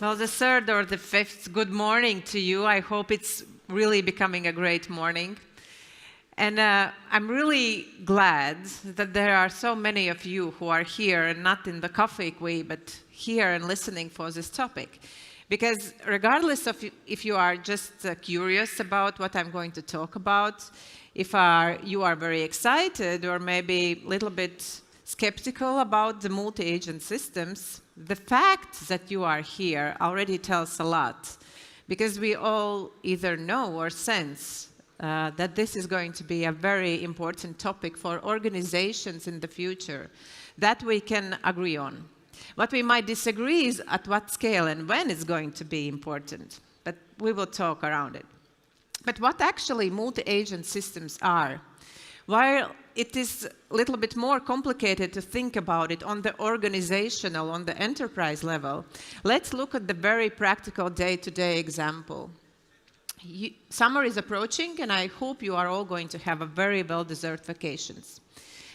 Well, the third or the fifth, good morning to you. I hope it's really becoming a great morning. And I'm really glad that there are so many of you who are here, and not in the coffee way, but here and listening for this topic. Because regardless of if you are just curious about what I'm going to talk about, if you are very excited or maybe a little bit skeptical about the multi-agent systems, the fact that you are here already tells a lot. Because we all either know or sense that this is going to be a very important topic for organizations in the future that we can agree on. What we might disagree is at what scale and when it's going to be important, but we will talk around it. But what actually multi-agent systems are? While it is a little bit more complicated to think about it on the organizational, on the enterprise level, let's look at the very practical day-to-day example. Summer is approaching, and I hope you are all going to have a very well-deserved vacations.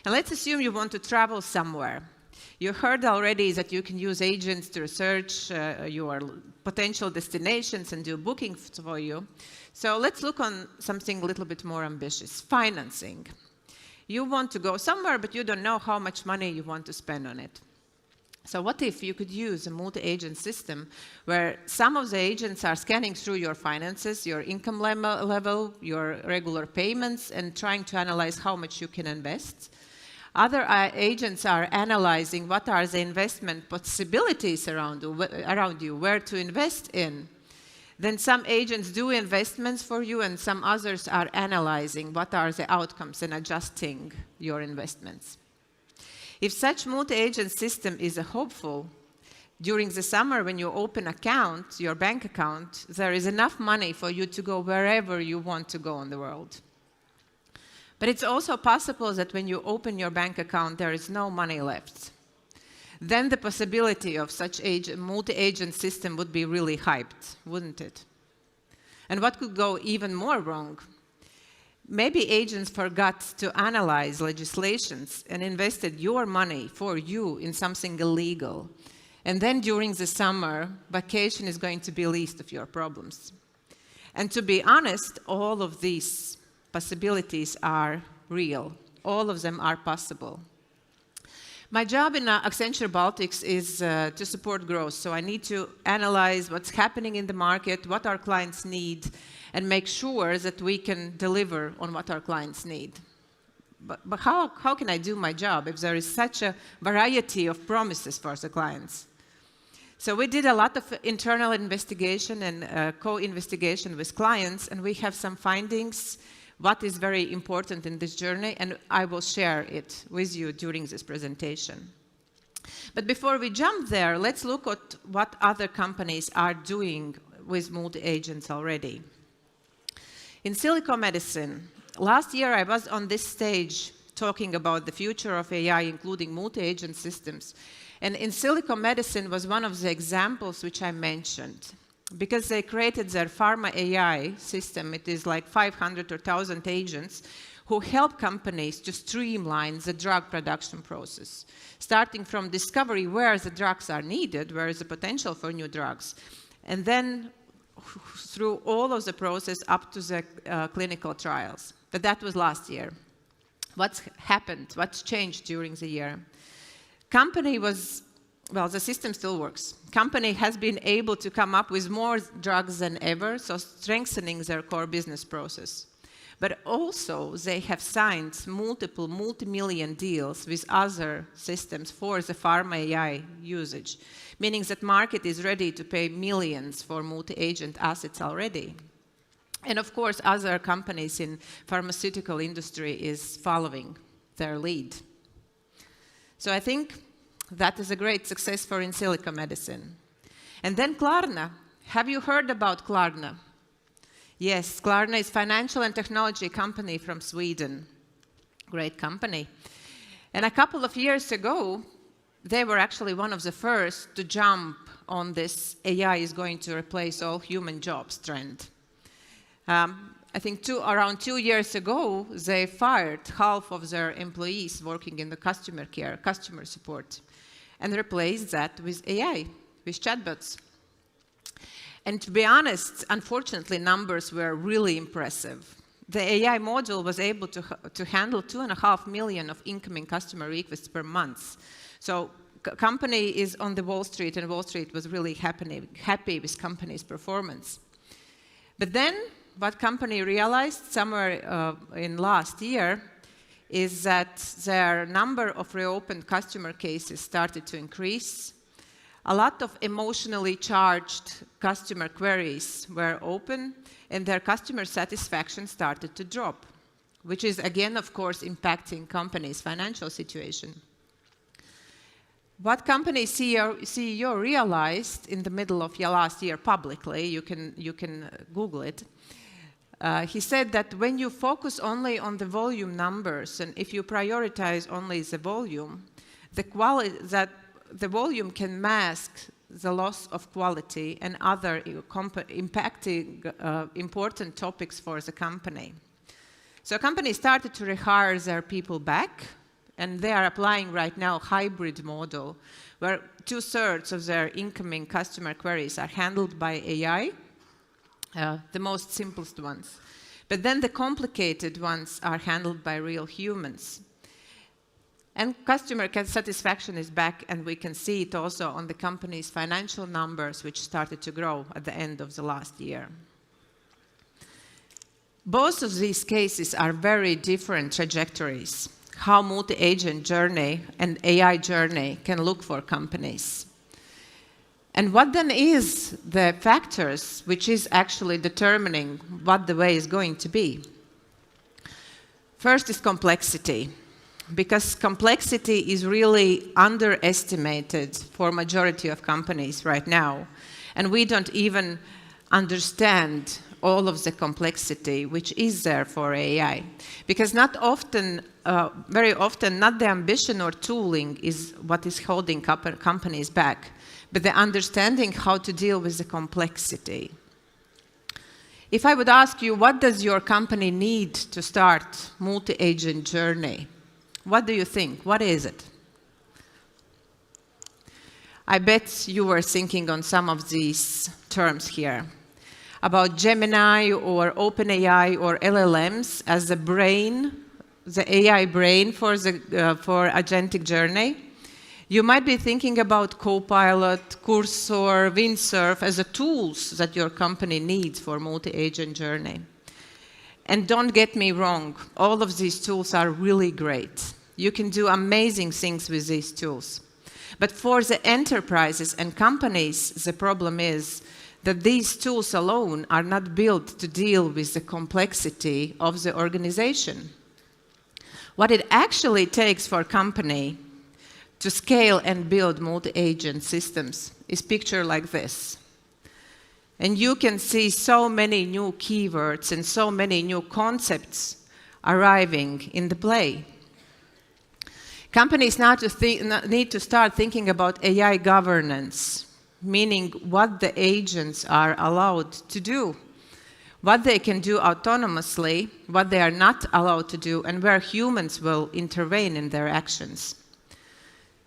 And let's assume you want to travel somewhere. You heard already that you can use agents to research your potential destinations and do bookings for you. So let's look on something a little bit more ambitious, financing. You want to go somewhere, but you don't know how much money you want to spend on it. So what if you could use a multi-agent system where some of the agents are scanning through your finances, your income level, your regular payments, and trying to analyze how much you can invest? Other agents are analyzing what are the investment possibilities around you, where to invest in. Then some agents do investments for you, and some others are analyzing what are the outcomes and adjusting your investments. If such multi-agent system is hopeful, during the summer when you open your bank account, there is enough money for you to go wherever you want to go in the world. But it's also possible that when you open your bank account, there is no money left. Then the possibility of such multi-agent system would be really hyped, wouldn't it? And what could go even more wrong? Maybe agents forgot to analyze legislations and invested your money for you in something illegal. And then during the summer, vacation is going to be least of your problems. And to be honest, all of these possibilities are real. All of them are possible. My job in Accenture Baltics is to support growth. So I need to analyze what's happening in the market, what our clients need, and make sure that we can deliver on what our clients need. But how can I do my job if there is such a variety of promises for the clients? So we did a lot of internal investigation and co-investigation with clients, and we have some findings, what is very important in this journey, and I will share it with you during this presentation. But before we jump there, let's look at what other companies are doing with multi-agents already. In Silicon Medicine, last year I was on this stage talking about the future of AI, including multi-agent systems. And in Silicon Medicine was one of the examples which I mentioned. Because they created their pharma AI system, it is like 500 or 1,000 agents who help companies to streamline the drug production process, starting from discovery where the drugs are needed, where is the potential for new drugs, and then through all of the process up to the clinical trials. But that was last year. What's happened? What's changed during the year? The system still works. Company has been able to come up with more drugs than ever, so strengthening their core business process. But also, they have signed multiple multi-million deals with other systems for the pharma AI usage, meaning that market is ready to pay millions for multi-agent assets already. And of course, other companies in pharmaceutical industry is following their lead. So I think that is a great success for in Silicon Medicine. And then Klarna. Have you heard about Klarna? Yes, Klarna is a financial and technology company from Sweden. Great company. And a couple of years ago, they were actually one of the first to jump on this AI is going to replace all human jobs trend. I think around 2 years ago, they fired half of their employees working in the customer care, customer support, and replaced that with AI, with chatbots. And to be honest, unfortunately, numbers were really impressive. The AI module was able to handle 2.5 million of incoming customer requests per month. So company is on the Wall Street, and Wall Street was really happy with company's performance. But then what company realized somewhere in last year is that their number of reopened customer cases started to increase. A lot of emotionally charged customer queries were open, and their customer satisfaction started to drop, which is again, of course, impacting company's financial situation. What company CEO realized in the middle of last year publicly, you can Google it, he said that when you focus only on the volume numbers, and if you prioritize only the volume, the volume can mask the loss of quality and other impacting important topics for the company. So companies started to rehire their people back, and they are applying right now a hybrid model where 2/3 of their incoming customer queries are handled by AI, the most simplest ones. But then the complicated ones are handled by real humans. And customer satisfaction is back, and we can see it also on the company's financial numbers, which started to grow at the end of the last year. Both of these cases are very different trajectories, how multi-agent journey and AI journey can look for companies. And what then is the factors which is actually determining what the way is going to be? First is complexity, because complexity is really underestimated for majority of companies right now. And we don't even understand all of the complexity which is there for AI. Because very often, not the ambition or tooling is what is holding companies back, but the understanding how to deal with the complexity. If I would ask you, what does your company need to start multi-agent journey? What do you think? What is it? I bet you were thinking on some of these terms here about Gemini or OpenAI or LLMs as the brain, the AI brain for agentic journey. You might be thinking about Copilot, Cursor, Windsurf as the tools that your company needs for multi-agent journey. And don't get me wrong, all of these tools are really great. You can do amazing things with these tools. But for the enterprises and companies, the problem is that these tools alone are not built to deal with the complexity of the organization. What it actually takes for a company to scale and build multi-agent systems is pictured like this. And you can see so many new keywords and so many new concepts arriving in the play. Companies now need to start thinking about AI governance, meaning what the agents are allowed to do, what they can do autonomously, what they are not allowed to do, and where humans will intervene in their actions.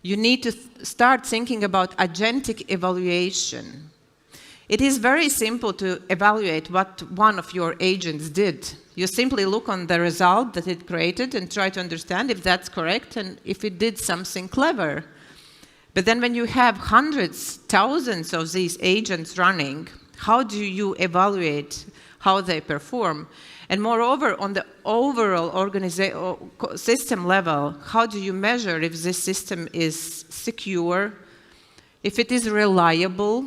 You need to start thinking about agentic evaluation. It is very simple to evaluate what one of your agents did. You simply look on the result that it created and try to understand if that's correct and if it did something clever. But then when you have hundreds, thousands of these agents running, how do you evaluate how they perform? And moreover, on the overall system level, how do you measure if this system is secure, if it is reliable,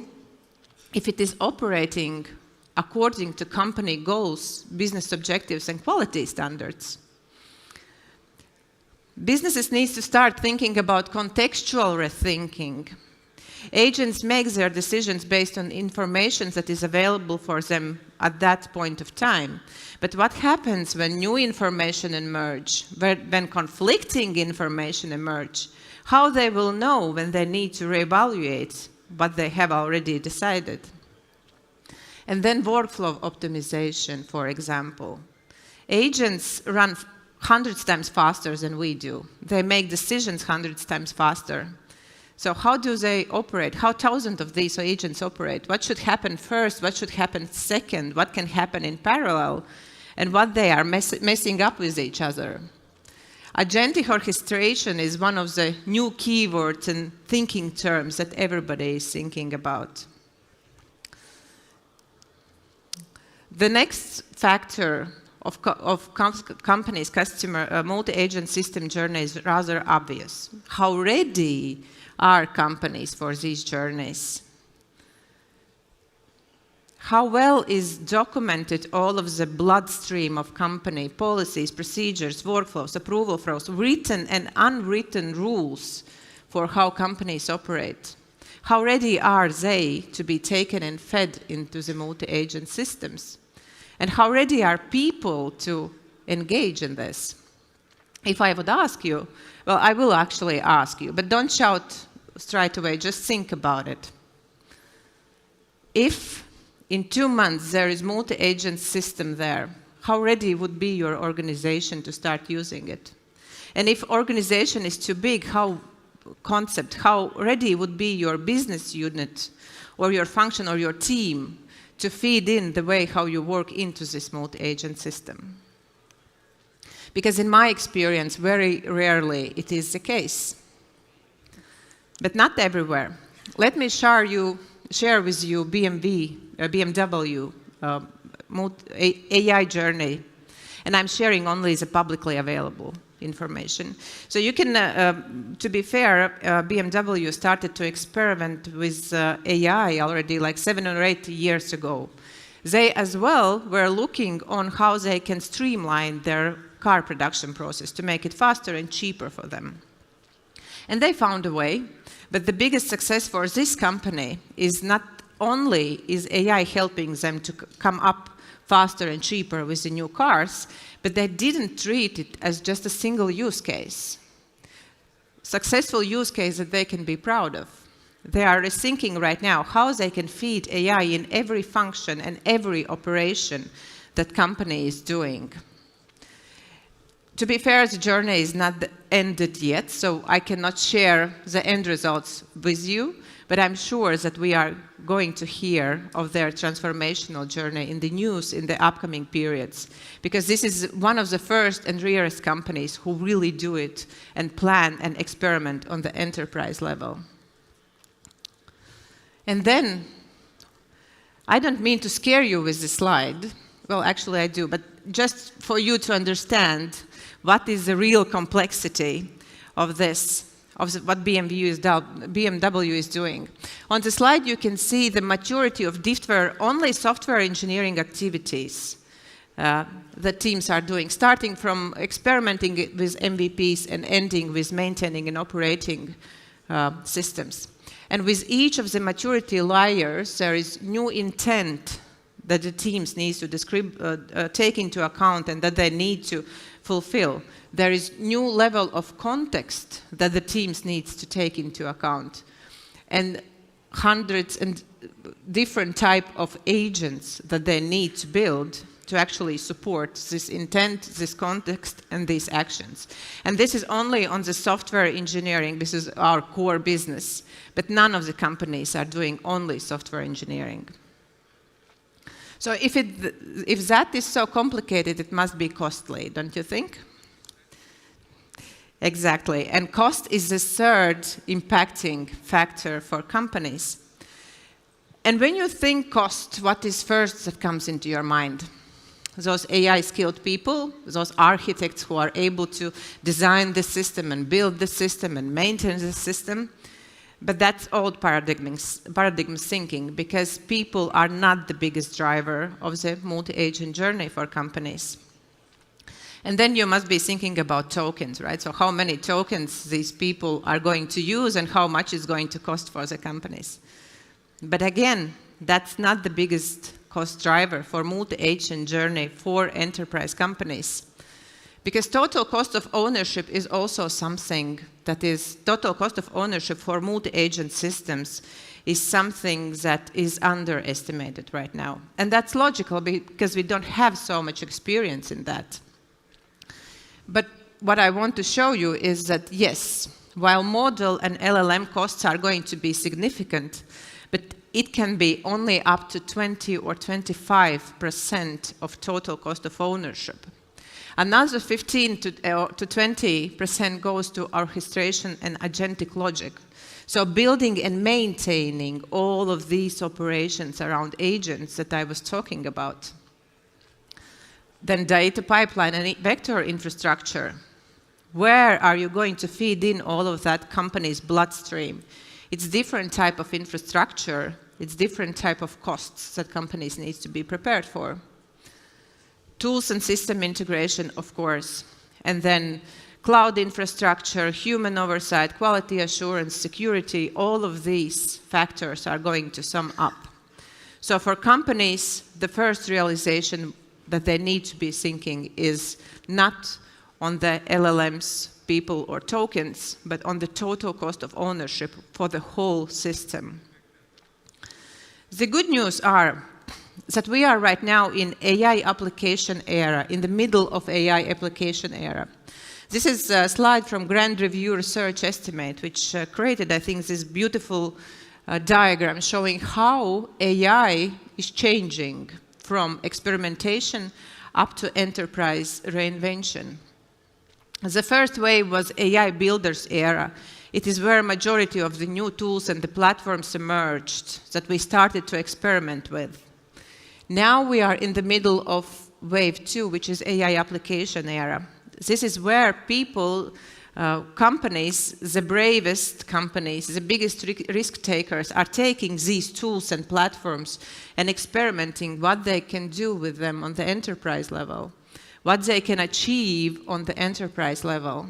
if it is operating according to company goals, business objectives, and quality standards? Businesses need to start thinking about contextual rethinking. Agents make their decisions based on information that is available for them at that point of time. But what happens when new information emerge, when conflicting information emerge? How they will know when they need to reevaluate what they have already decided? And then workflow optimization, for example. Agents run hundreds times faster than we do. They make decisions hundreds times faster. So how do they operate? How thousands of these agents operate? What should happen first? What should happen second? What can happen in parallel? And what they are messing up with each other? Agentic orchestration is one of the new keywords and thinking terms that everybody is thinking about. The next factor of companies' customer multi-agent system journey is rather obvious. How ready are companies for these journeys? How well is documented all of the bloodstream of company policies, procedures, workflows, approval flows, written and unwritten rules for how companies operate? How ready are they to be taken and fed into the multi-agent systems? And how ready are people to engage in this? If I would ask you, well, I will actually ask you, but don't shout straight away, just think about it. If in 2 months there is multi-agent system there, how ready would be your organization to start using it? And if organization is too big, how ready would be your business unit or your function or your team to feed in the way how you work into this multi-agent system? Because in my experience, very rarely it is the case. But not everywhere. Let me share with you BMW AI journey. And I'm sharing only the publicly available information. So you can, to be fair, BMW started to experiment with AI already like 7 or 8 years ago. They as well were looking on how they can streamline their car production process to make it faster and cheaper for them. And they found a way, but the biggest success for this company is not only is AI helping them to come up faster and cheaper with the new cars, but they didn't treat it as just a single use case. Successful use case that they can be proud of. They are rethinking right now how they can feed AI in every function and every operation that company is doing. To be fair, the journey is not ended yet, so I cannot share the end results with you, but I'm sure that we are going to hear of their transformational journey in the news in the upcoming periods, because this is one of the first and rarest companies who really do it and plan and experiment on the enterprise level. And then, I don't mean to scare you with this slide. Well, actually I do, but just for you to understand what is the real complexity of this, what BMW is doing. On the slide, you can see the maturity of only software engineering activities that teams are doing, starting from experimenting with MVPs and ending with maintaining and operating systems. And with each of the maturity layers, there is new intent that the teams need to take into account and that they need to fulfill. There is new level of context that the teams need to take into account. And hundreds and different type of agents that they need to build to actually support this intent, this context, and these actions. And this is only on the software engineering. This is our core business. But none of the companies are doing only software engineering. So if that is so complicated, it must be costly, don't you think? Exactly. And cost is the third impacting factor for companies. And when you think cost, what is first that comes into your mind? Those AI-skilled people, those architects who are able to design the system and build the system and maintain the system. But that's old paradigm thinking, because people are not the biggest driver of the multi-agent journey for companies. And then you must be thinking about tokens, right? So how many tokens these people are going to use and how much it's going to cost for the companies. But again, that's not the biggest cost driver for multi-agent journey for enterprise companies. Because total cost of ownership is also something that is, total cost of ownership for multi-agent systems is something that is underestimated right now. And that's logical because we don't have so much experience in that. But what I want to show you is that yes, while model and LLM costs are going to be significant, but it can be only up to 20 or 25% of total cost of ownership. Another 15 to 20% goes to orchestration and agentic logic. So building and maintaining all of these operations around agents that I was talking about. Then data pipeline and vector infrastructure. Where are you going to feed in all of that company's bloodstream? It's different type of infrastructure. It's different type of costs that companies need to be prepared for. Tools and system integration, of course. And then cloud infrastructure, human oversight, quality assurance, security, all of these factors are going to sum up. So for companies, the first realization that they need to be thinking is not on the LLMs, people, or tokens, but on the total cost of ownership for the whole system. The good news are that we are right now in AI application era, in the middle of AI application era. This is a slide from Grand Review Research Estimate, which created, I think, this beautiful diagram showing how AI is changing from experimentation up to enterprise reinvention. The first wave was AI builders era. It is where majority of the new tools and the platforms emerged that we started to experiment with. Now we are in the middle of wave 2, which is AI application era. This is where people, companies, the bravest companies, the biggest risk takers are taking these tools and platforms and experimenting what they can do with them on the enterprise level, what they can achieve on the enterprise level.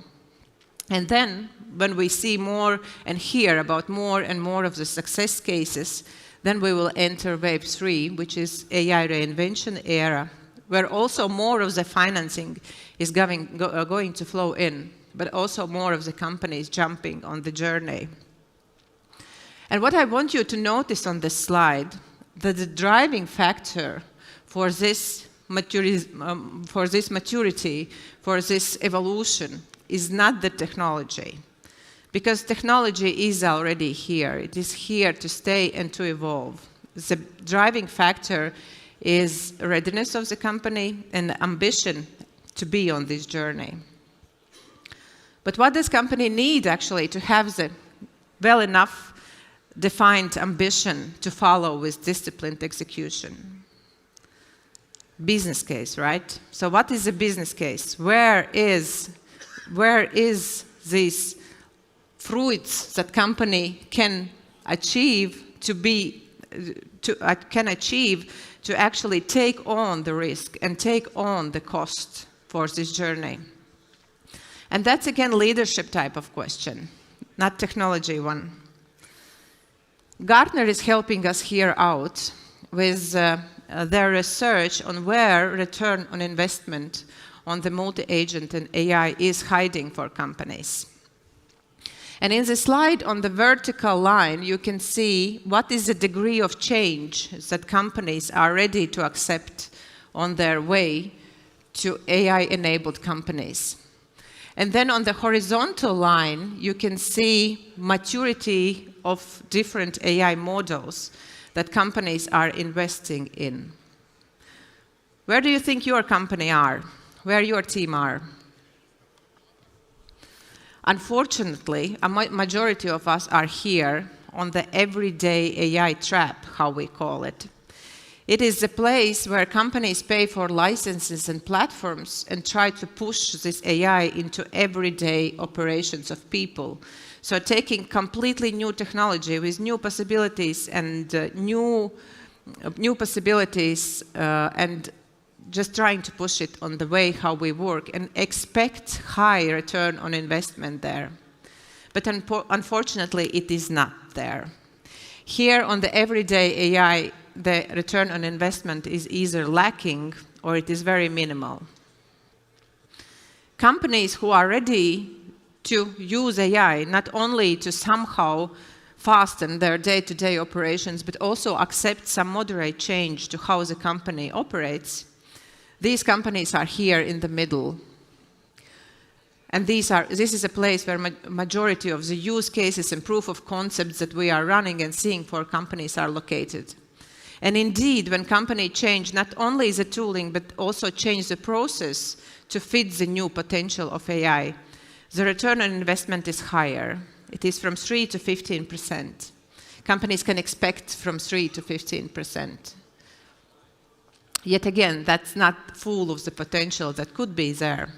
And then when we see more and hear about more and more of the success cases, then we will enter wave 3, which is AI reinvention era, where also more of the financing is going to flow in, but also more of the companies jumping on the journey. And what I want you to notice on this slide, that the driving factor for this maturity, for this evolution, is not the technology. Because technology is already here. It is here to stay and to evolve. The driving factor is readiness of the company and ambition to be on this journey. But what does company need actually to have the well enough defined ambition to follow with disciplined execution? Business case, right? So what is the business case? Where is this fruits that company can achieve to actually take on the risk and take on the cost for this journey? And that's again leadership type of question, not technology one. Gartner is helping us here out with their research on where return on investment on the multi-agent and AI is hiding for companies. And in the slide on the vertical line, you can see what is the degree of change that companies are ready to accept on their way to AI-enabled companies. And then on the horizontal line, you can see maturity of different AI models that companies are investing in. Where do you think your company are? Where your team are? Unfortunately, a majority of us are here on the everyday AI trap, how we call it. It is the place where companies pay for licenses and platforms and try to push this AI into everyday operations of people. So taking completely new technology with new possibilities and and just trying to push it on the way how we work and expect high return on investment there. But unfortunately, it is not there. Here on the everyday AI, the return on investment is either lacking or it is very minimal. Companies who are ready to use AI not only to somehow fasten their day-to-day operations, but also accept some moderate change to how the company operates, these companies are here in the middle. And this is a place where majority of the use cases and proof of concepts that we are running and seeing for companies are located. And indeed, when companies change not only the tooling, but also change the process to fit the new potential of AI, the return on investment is higher. It is from 3 to 15%. Companies can expect from 3 to 15%. Yet again, that's not full of the potential that could be there.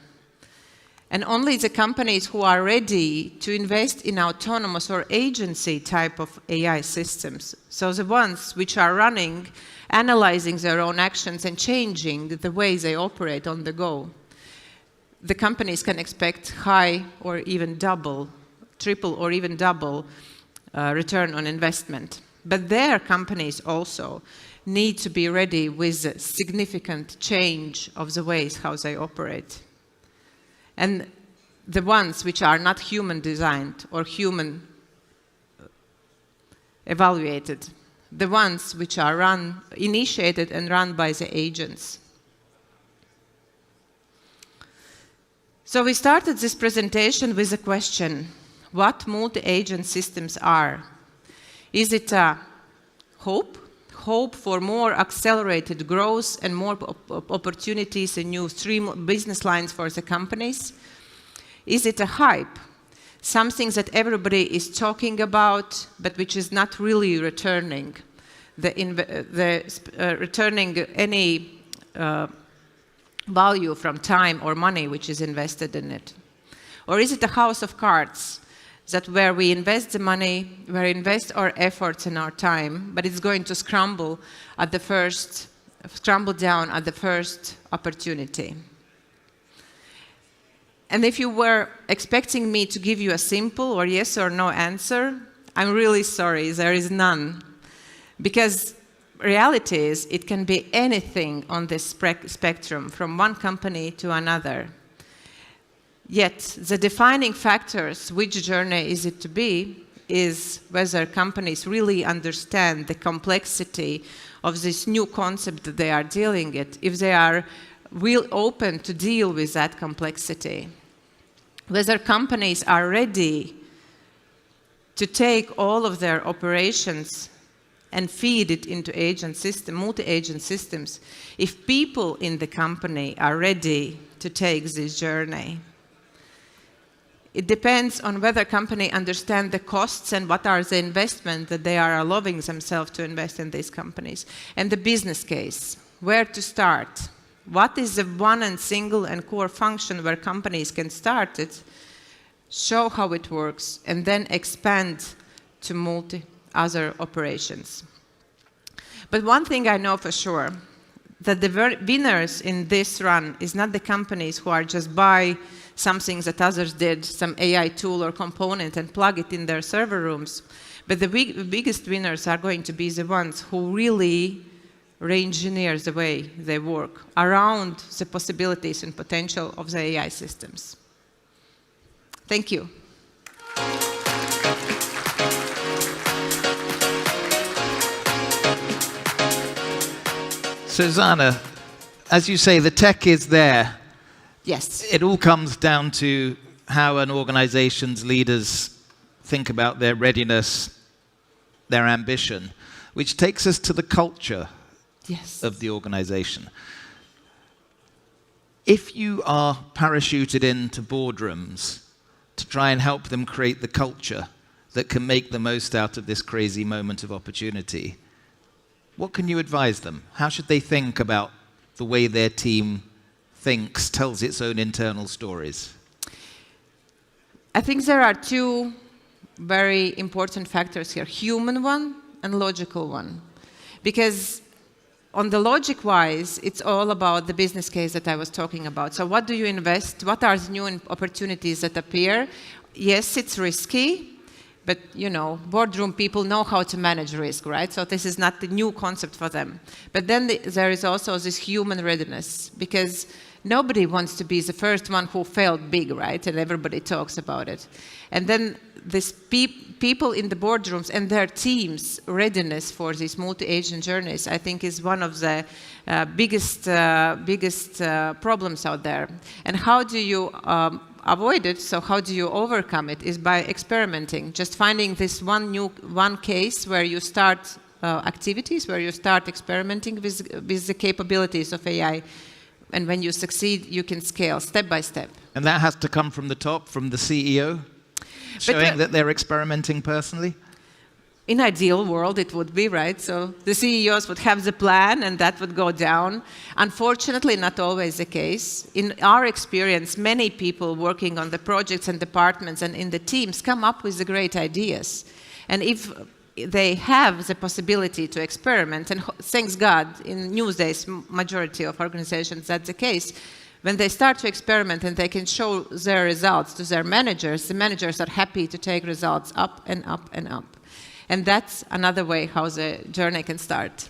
And only the companies who are ready to invest in autonomous or agency type of AI systems, so the ones which are running, analyzing their own actions and changing the way they operate on the go, the companies can expect high or even double, triple or even double return on investment. But their companies also need to be ready with a significant change of the ways how they operate. And the ones which are not human designed or human evaluated, the ones which are initiated and run by the agents. So we started this presentation with a question: what multi-agent systems are? Is it a hope for more accelerated growth and more opportunities and new stream business lines for the companies? Is it a hype? Something that everybody is talking about, but which is not really returning returning any value from time or money which is invested in it? Or is it a house of cards, that where we invest the money, where we invest our efforts and our time, but it's going to scramble down at the first opportunity? And if you were expecting me to give you a simple or yes or no answer, I'm really sorry, there is none. Because reality is, it can be anything on this spectrum, from one company to another. Yet, the defining factors, which journey is it to be, is whether companies really understand the complexity of this new concept that they are dealing with, if they are real open to deal with that complexity. Whether companies are ready to take all of their operations and feed it into multi-agent systems, if people in the company are ready to take this journey. It depends on whether companies understand the costs and what are the investments that they are allowing themselves to invest in these companies. And the business case, where to start. What is the one and single and core function where companies can start it, show how it works, and then expand to other operations. But one thing I know for sure, that the winners in this run is not the companies who are just buy something that others did, some AI tool or component, and plug it in their server rooms. But the biggest winners are going to be the ones who really re-engineer the way they work around the possibilities and potential of the AI systems. Thank you. Susanna, as you say, the tech is there. Yes. It all comes down to how an organization's leaders think about their readiness, their ambition, which takes us to the culture of the organization. If you are parachuted into boardrooms to try and help them create the culture that can make the most out of this crazy moment of opportunity, what can you advise them? How should they think about the way their team thinks, tells its own internal stories? I think there are two very important factors here, human one and logical one. Because on the logic-wise, it's all about the business case that I was talking about. So what do you invest? What are the new opportunities that appear? Yes, it's risky, but boardroom people know how to manage risk, right? So this is not the new concept for them. But then there is also this human readiness, because nobody wants to be the first one who failed big, right? And everybody talks about it. And then this people in the boardrooms and their teams' readiness for these multi-agent journeys, I think, is one of the biggest problems out there. And how do you avoid it, so how do you overcome it, is by experimenting. Just finding this one case where you start activities, where you start experimenting with the capabilities of AI. And when you succeed, you can scale step by step. And that has to come from the top, from the CEO, showing that they're experimenting personally? In ideal world, it would be, right? So the CEOs would have the plan and that would go down. Unfortunately, not always the case. In our experience, many people working on the projects and departments and in the teams come up with the great ideas. And if they have the possibility to experiment, and thanks God, in nowadays, majority of organizations, that's the case. When they start to experiment and they can show their results to their managers, the managers are happy to take results up and up and up. And that's another way how the journey can start.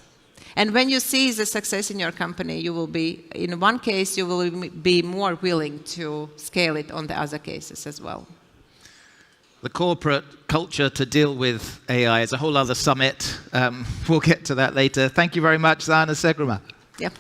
And when you see the success in your company, you will be, in one case, you will be more willing to scale it on the other cases as well. The corporate culture to deal with AI is a whole other summit. We'll get to that later. Thank you very much, Zana Segruma. Yep.